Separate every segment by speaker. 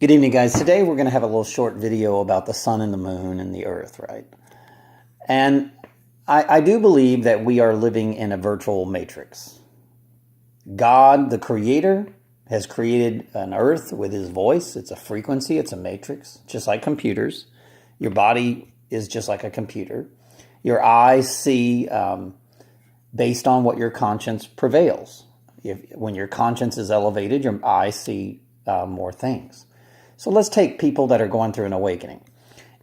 Speaker 1: Good evening, guys. Today we're going to have a little short video about the sun and the moon and the earth, right? And I do believe that we are living in a virtual matrix. God, the creator, has created an earth with his voice. It's a frequency, it's a matrix, just like computers. Your body is just like a computer. Your eyes see based on what your conscience prevails. When your conscience is elevated, your eyes see more things. So let's take people that are going through an awakening,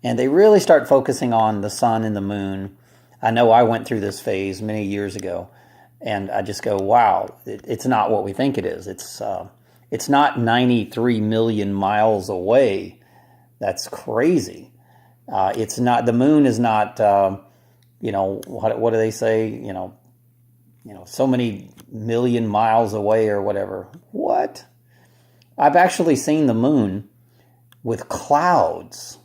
Speaker 1: and they really start focusing on the sun and the moon. I know I went through this phase many years ago, and I just go, wow, it's not what we think it is. It's not 93 million miles away. That's crazy. It's not, the moon is not, what do they say? So many million miles away or whatever. What? I've actually seen the moon with clouds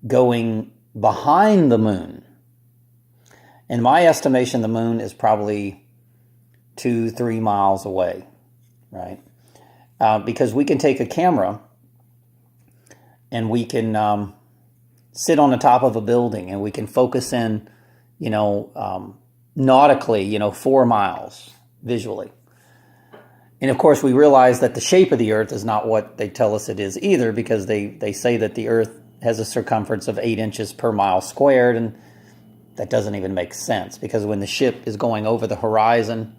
Speaker 1: going behind the moon. In my estimation, the moon is probably 2-3 miles away, right? Because we can take a camera and we can sit on the top of a building and we can focus in, nautically, 4 miles visually. And of course, we realize that the shape of the earth is not what they tell us it is either, because they say that the earth has a circumference of 8 inches per mile squared, and that doesn't even make sense, because when the ship is going over the horizon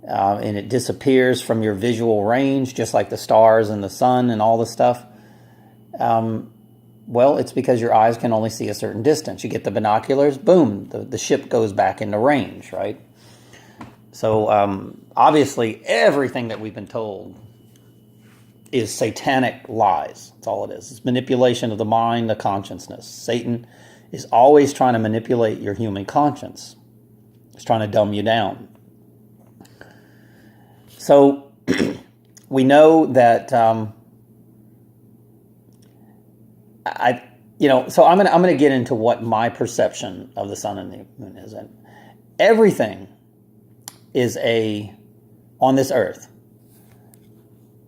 Speaker 1: and it disappears from your visual range, just like the stars and the sun and all the stuff, well, it's because your eyes can only see a certain distance. You get the binoculars, boom, the ship goes back into range, right? So obviously everything that we've been told is satanic lies. That's all it is. It's manipulation of the mind, the consciousness. Satan is always trying to manipulate your human conscience. He's trying to dumb you down. So we know that so I'm going to get into what my perception of the sun and the moon is. And everything is on this earth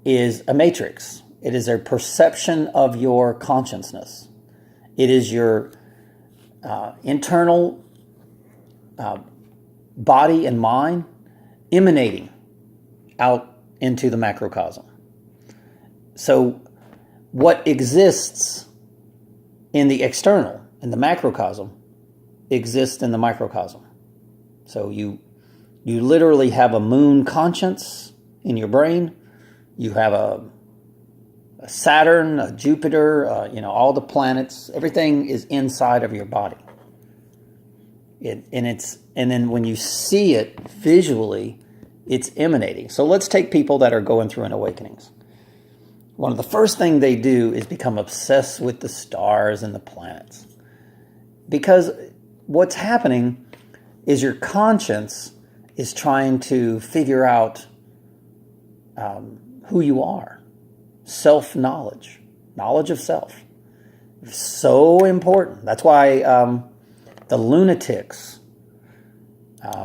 Speaker 1: is a matrix. It is a perception of your consciousness. It is your internal body and mind emanating out into the macrocosm. So what exists in the external, in the macrocosm, exists in the microcosm. So you literally have a moon conscience in your brain. You have a Saturn, a Jupiter, all the planets. Everything is inside of your body. And then when you see it visually, it's emanating. So let's take people that are going through an awakenings. One of the first things they do is become obsessed with the stars and the planets. Because what's happening is your conscience is trying to figure out who you are. Self-knowledge. Knowledge of self. So important. That's why the lunatics,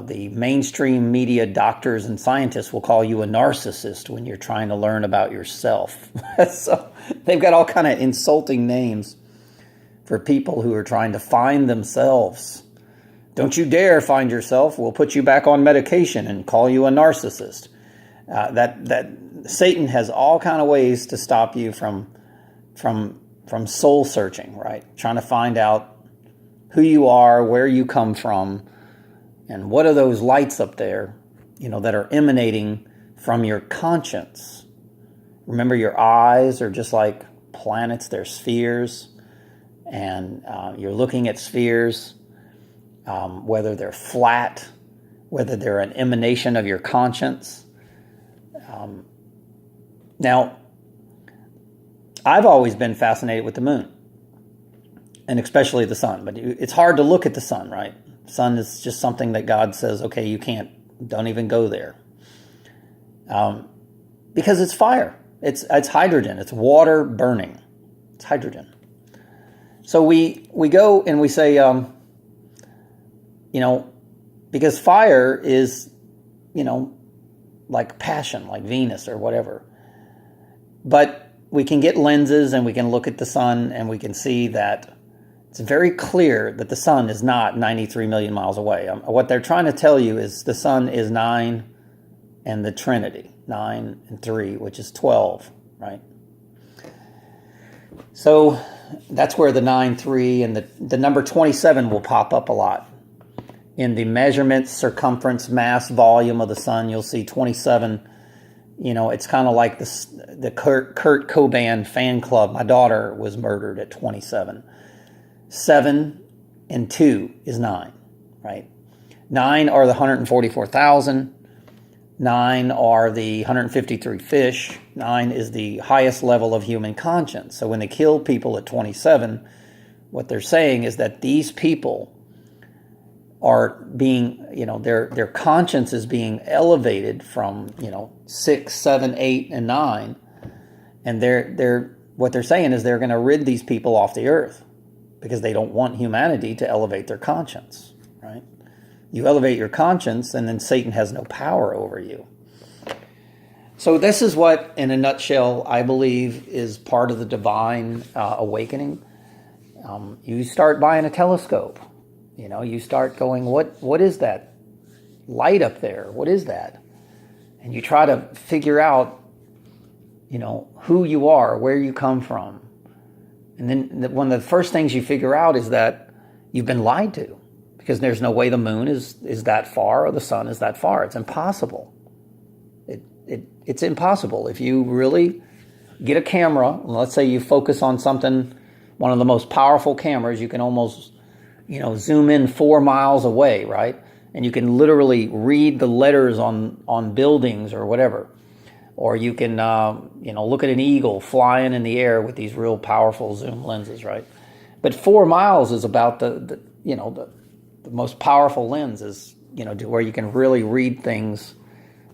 Speaker 1: the mainstream media doctors and scientists will call you a narcissist when you're trying to learn about yourself. So they've got all kind of insulting names for people who are trying to find themselves. Don't you dare find yourself. We'll put you back on medication and call you a narcissist. That Satan has all kind of ways to stop you from soul searching, right? Trying to find out who you are, where you come from, and what are those lights up there, that are emanating from your conscience. Remember, your eyes are just like planets. They're spheres, and you're looking at spheres. Whether they're flat, whether they're an emanation of your conscience. Now, I've always been fascinated with the moon, and especially the sun, but it's hard to look at the sun, right? Sun is just something that God says, okay, you don't even go there. Because it's fire. It's hydrogen. It's water burning. It's hydrogen. So we go and we say, because fire is, like passion, like Venus or whatever. But we can get lenses and we can look at the sun and we can see that it's very clear that the sun is not 93 million miles away. What they're trying to tell you is the sun is 9 and the Trinity, 9 and 3, which is 12, right? So that's where the 9, 3, and the number 27 will pop up a lot. In the measurements, circumference, mass, volume of the sun, you'll see 27. It's kind of like the Kurt Cobain fan club. My daughter was murdered at 27. 7 and 2 is 9, right? 9 are the 144,000. 9 are the 153 fish. 9 is the highest level of human conscience. So when they kill people at 27, what they're saying is that these people are being, their conscience is being elevated from, 6, 7, 8, and 9. And what they're saying is they're going to rid these people off the earth because they don't want humanity to elevate their conscience, right? You elevate your conscience and then Satan has no power over you. So this is what, in a nutshell, I believe is part of the divine awakening. You start buying a telescope. You start going, what is that light up there? What is that? And you try to figure out, who you are, where you come from. And then one of the first things you figure out is that you've been lied to, because there's no way the moon is that far or the sun is that far. It's impossible. It's impossible. If you really get a camera, and let's say you focus on something, one of the most powerful cameras, you can almost zoom in 4 miles away, right? And you can literally read the letters on buildings or whatever. Or you can, look at an eagle flying in the air with these real powerful zoom lenses, right? But 4 miles is about the most powerful lens is, to where you can really read things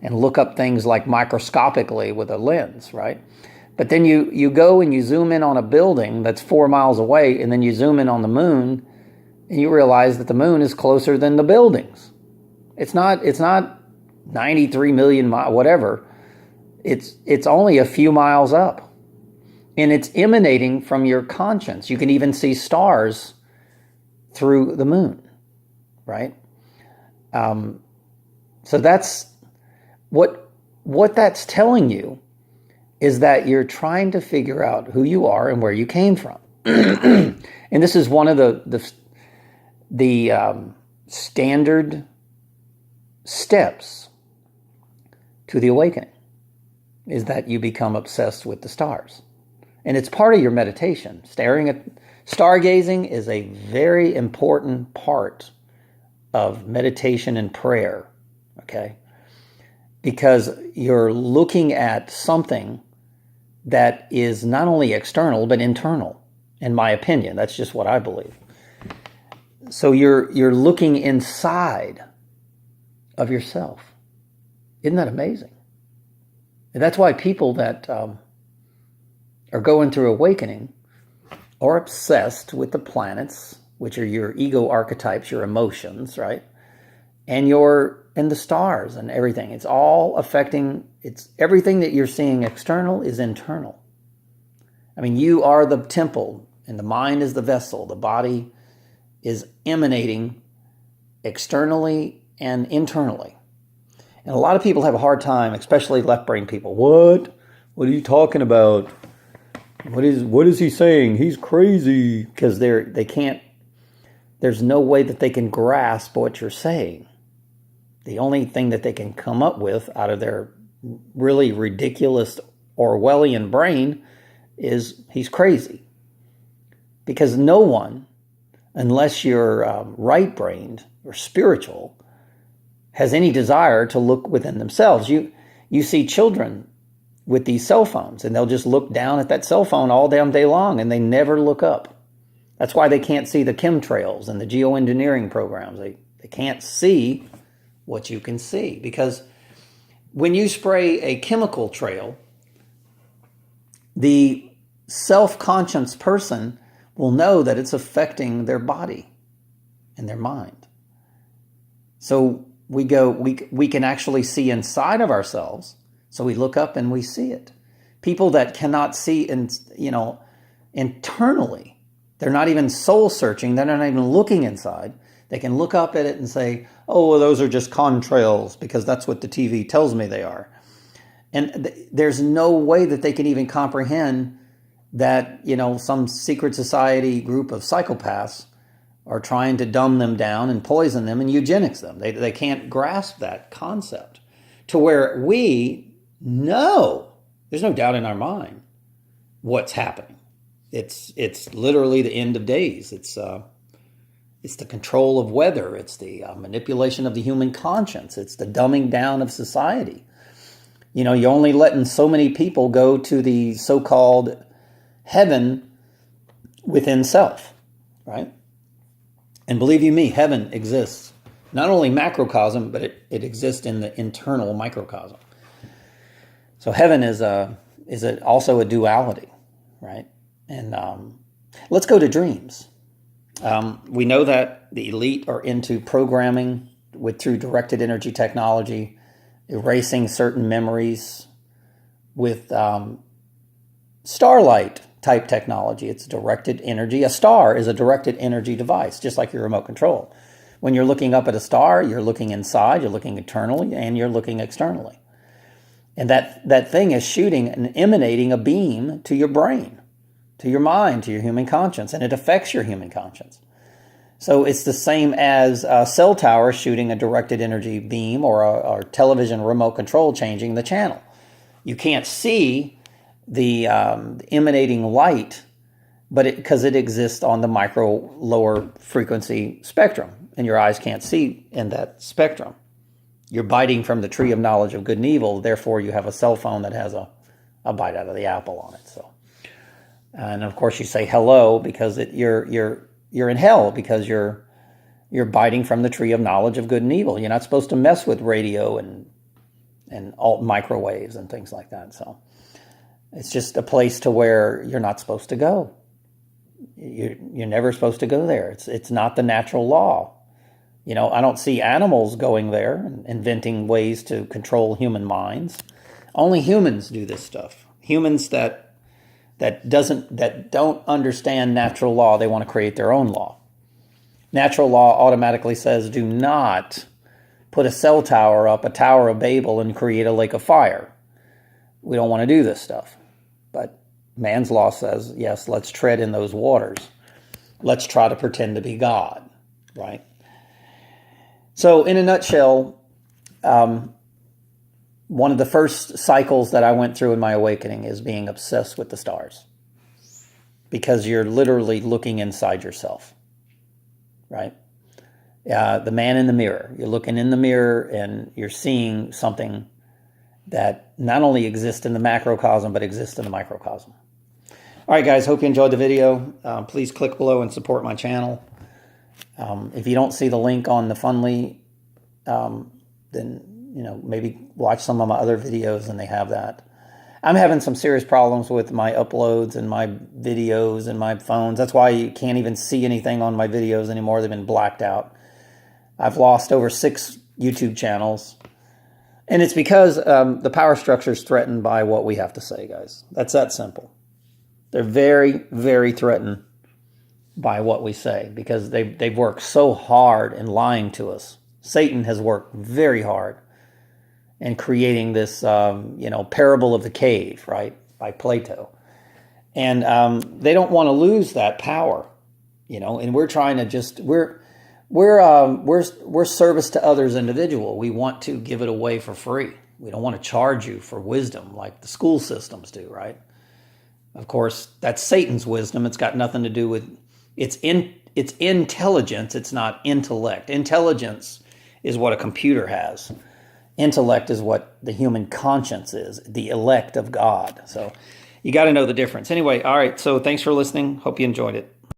Speaker 1: and look up things like microscopically with a lens, right? But then you go and you zoom in on a building that's 4 miles away, and then you zoom in on the moon, and you realize that the moon is closer than the buildings. It's not 93 million miles, whatever. It's only a few miles up. And it's emanating from your conscience. You can even see stars through the moon, right? So that's what that's telling you is that you're trying to figure out who you are and where you came from. And this is one of the standard steps to the awakening, is that you become obsessed with the stars. And it's part of your meditation. Stargazing is a very important part of meditation and prayer, okay? Because you're looking at something that is not only external, but internal, in my opinion. That's just what I believe. So you're looking inside of yourself. Isn't that amazing? And that's why people that are going through awakening are obsessed with the planets, which are your ego archetypes, your emotions, right? And the stars and everything. It's all affecting, it's everything that you're seeing external is internal. I mean, you are the temple and the mind is the vessel. The body is emanating externally and internally. And a lot of people have a hard time, especially left-brain people. What? What are you talking about? What is he saying? He's crazy. Because they can't, there's no way that they can grasp what you're saying. The only thing that they can come up with out of their really ridiculous Orwellian brain is he's crazy. Because no one, unless you're right-brained or spiritual, has any desire to look within themselves. You see children with these cell phones, and they'll just look down at that cell phone all damn day long, and they never look up. That's why they can't see the chemtrails and the geoengineering programs. They can't see what you can see, because when you spray a chemical trail, the self-conscious person will know that it's affecting their body and their mind. So we can actually see inside of ourselves. So we look up and we see it. People that cannot see, internally. They're not even soul searching. They're not even looking inside. They can look up at it and say, oh, well, those are just contrails because that's what the TV tells me they are. And there's no way that they can even comprehend that, some secret society group of psychopaths are trying to dumb them down and poison them and eugenics them. They can't grasp that concept to where we know, there's no doubt in our mind what's happening. It's literally the end of days. It's the control of weather. It's the manipulation of the human conscience. It's the dumbing down of society. You're only letting so many people go to the so-called heaven within self, right? And believe you me, heaven exists. Not only macrocosm, but it exists in the internal microcosm. So heaven is also a duality, right? And let's go to dreams. We know that the elite are into programming through directed energy technology, erasing certain memories with starlight type technology. It's directed energy. A star is a directed energy device, just like your remote control. When you're looking up at a star, you're looking inside, you're looking internally, and you're looking externally. And that thing is shooting and emanating a beam to your brain, to your mind, to your human conscience, and it affects your human conscience. So it's the same as a cell tower shooting a directed energy beam or a television remote control changing the channel. You can't see the emanating light, but because it exists on the micro lower frequency spectrum, and your eyes can't see in that spectrum. You're biting from the tree of knowledge of good and evil, therefore you have a cell phone that has a bite out of the apple on it. So, and of course you say hello because you're in hell because you're biting from the tree of knowledge of good and evil. You're not supposed to mess with radio and alt microwaves and things like that. So it's just a place to where you're not supposed to go. You're never supposed to go there. It's not the natural law. I don't see animals going there and inventing ways to control human minds. Only humans do this stuff. Humans that don't understand natural law, they want to create their own law. Natural law automatically says do not put a cell tower up, a Tower of Babel, and create a lake of fire. We don't want to do this stuff. But man's law says, yes, let's tread in those waters. Let's try to pretend to be God, right? So in a nutshell, one of the first cycles that I went through in my awakening is being obsessed with the stars. Because you're literally looking inside yourself, right? The man in the mirror. You're looking in the mirror and you're seeing something that not only exists in the macrocosm, but exists in the microcosm. All right, guys, hope you enjoyed the video. Please click below and support my channel. If you don't see the link on the Fundly, then maybe watch some of my other videos and they have that. I'm having some serious problems with my uploads and my videos and my phones. That's why you can't even see anything on my videos anymore. They've been blacked out. I've lost over 6 YouTube channels. And it's because the power structure is threatened by what we have to say, guys. That's that simple. They're very, very threatened by what we say because they've worked so hard in lying to us. Satan has worked very hard in creating this, parable of the cave, right, by Plato. And they don't want to lose that power, and we're trying to just, we're service to others individual. We want to give it away for free. We don't want to charge you for wisdom like the school systems do, right? Of course, that's Satan's wisdom. It's got nothing to do with, it's intelligence. It's not intellect. Intelligence is what a computer has. Intellect is what the human conscience is, the elect of God. So you got to know the difference. Anyway, all right, so thanks for listening. Hope you enjoyed it.